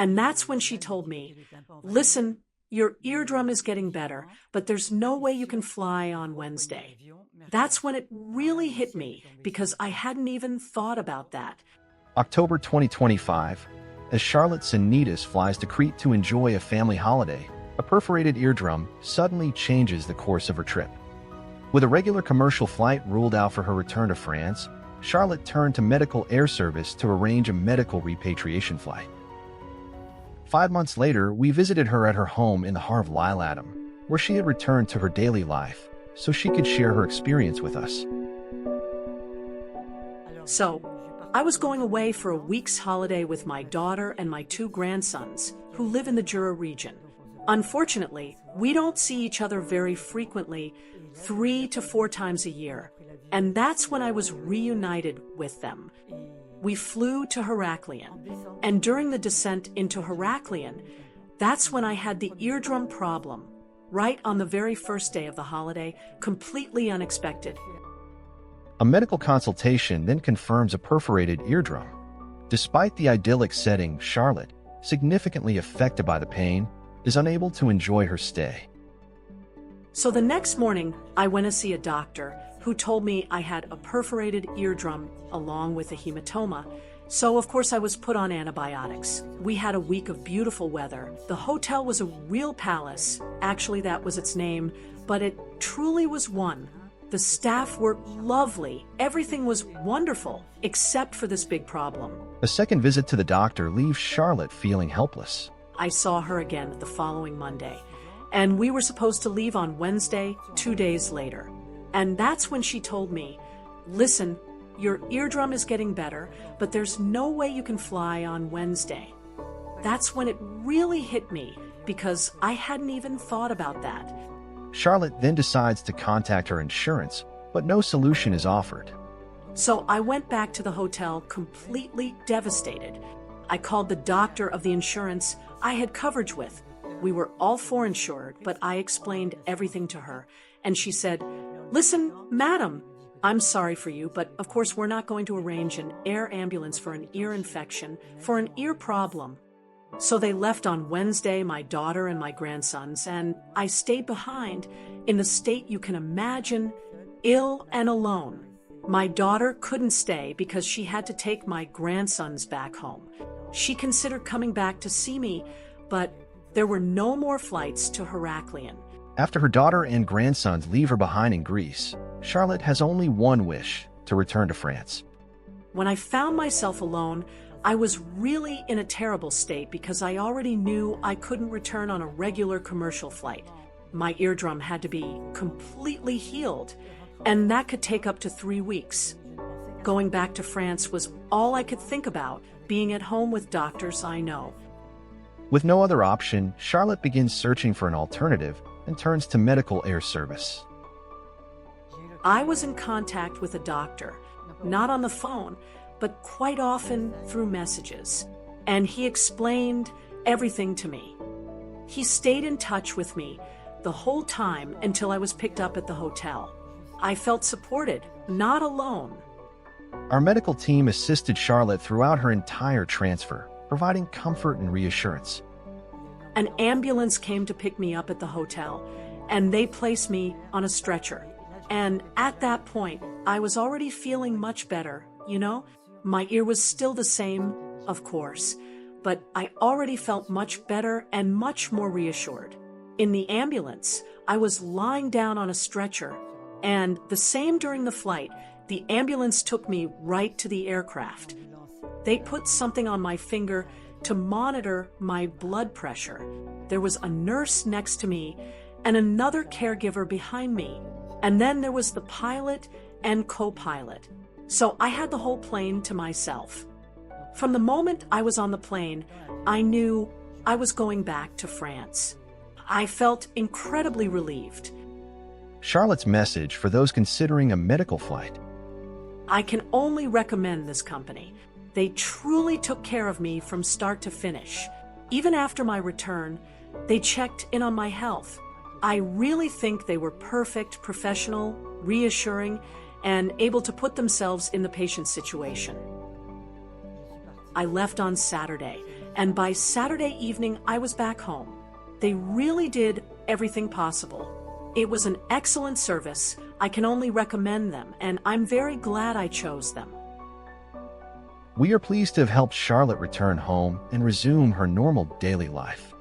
And that's when she told me, listen, your eardrum is getting better, but there's no way you can fly on Wednesday. That's when it really hit me because I hadn't even thought about that. October 2025, as Charlotte Sanitas flies to Crete to enjoy a family holiday, a perforated eardrum suddenly changes the course of her trip. With a regular commercial flight ruled out for her return to France, Charlotte turned to medical air service to arrange a medical repatriation flight. 5 months later, we visited her at her home in the heart of Lille, where she had returned to her daily life, so she could share her experience with us. So, I was going away for a week's holiday with my daughter and my 2 grandsons, who live in the Jura region. Unfortunately, we don't see each other very frequently, 3 to 4 times a year, and that's when I was reunited with them. We flew to Heraklion, and during the descent into Heraklion, that's when I had the eardrum problem, right on the very first day of the holiday, completely unexpected. A medical consultation then confirms a perforated eardrum. Despite the idyllic setting, Charlotte, significantly affected by the pain, is unable to enjoy her stay. So the next morning, I went to see a doctor who told me I had a perforated eardrum along with a hematoma. So of course I was put on antibiotics. We had a week of beautiful weather. The hotel was a real palace. Actually, that was its name, but it truly was one. The staff were lovely. Everything was wonderful, except for this big problem. A second visit to the doctor leaves Charlotte feeling helpless. I saw her again the following Monday, and we were supposed to leave on Wednesday, 2 days later. And that's when she told me, listen, your eardrum is getting better, but there's no way you can fly on Wednesday. That's when it really hit me because I hadn't even thought about that. Charlotte then decides to contact her insurance, but no solution is offered. So I went back to the hotel completely devastated. I called the doctor of the insurance I had coverage with. We were all 4 insured, but I explained everything to her, and she said, listen, madam, I'm sorry for you, but of course we're not going to arrange an air ambulance for an ear infection, for an ear problem. So they left on Wednesday, my daughter and my grandsons, and I stayed behind in the state you can imagine, ill and alone. My daughter couldn't stay because she had to take my grandsons back home. She considered coming back to see me, but there were no more flights to Heraklion. After her daughter and grandsons leave her behind in Greece, Charlotte has only one wish: to return to France. When I found myself alone, I was really in a terrible state because I already knew I couldn't return on a regular commercial flight. My eardrum had to be completely healed, and that could take up to 3 weeks. Going back to France was all I could think about, being at home with doctors I know. With no other option, Charlotte begins searching for an alternative and turns to medical air service. I was in contact with a doctor, not on the phone, but quite often through messages, and he explained everything to me. He stayed in touch with me the whole time until I was picked up at the hotel. I felt supported, not alone. Our medical team assisted Charlotte throughout her entire transfer, providing comfort and reassurance. An ambulance came to pick me up at the hotel, and they placed me on a stretcher. And at that point, I was already feeling much better, you know? My ear was still the same, of course, but I already felt much better and much more reassured. In the ambulance, I was lying down on a stretcher, and the same during the flight, the ambulance took me right to the aircraft. They put something on my finger to monitor my blood pressure. There was a nurse next to me and another caregiver behind me, and then there was the pilot and co-pilot. So I had the whole plane to myself. From the moment I was on the plane, I knew I was going back to France. I felt incredibly relieved. Charlotte's message for those considering a medical flight: I can only recommend this company. They truly took care of me from start to finish. Even after my return, they checked in on my health. I really think they were perfect, professional, reassuring, and able to put themselves in the patient's situation. I left on Saturday, and by Saturday evening I was back home. They really did everything possible. It was an excellent service. I can only recommend them, and I'm very glad I chose them. We are pleased to have helped Charlotte return home and resume her normal daily life.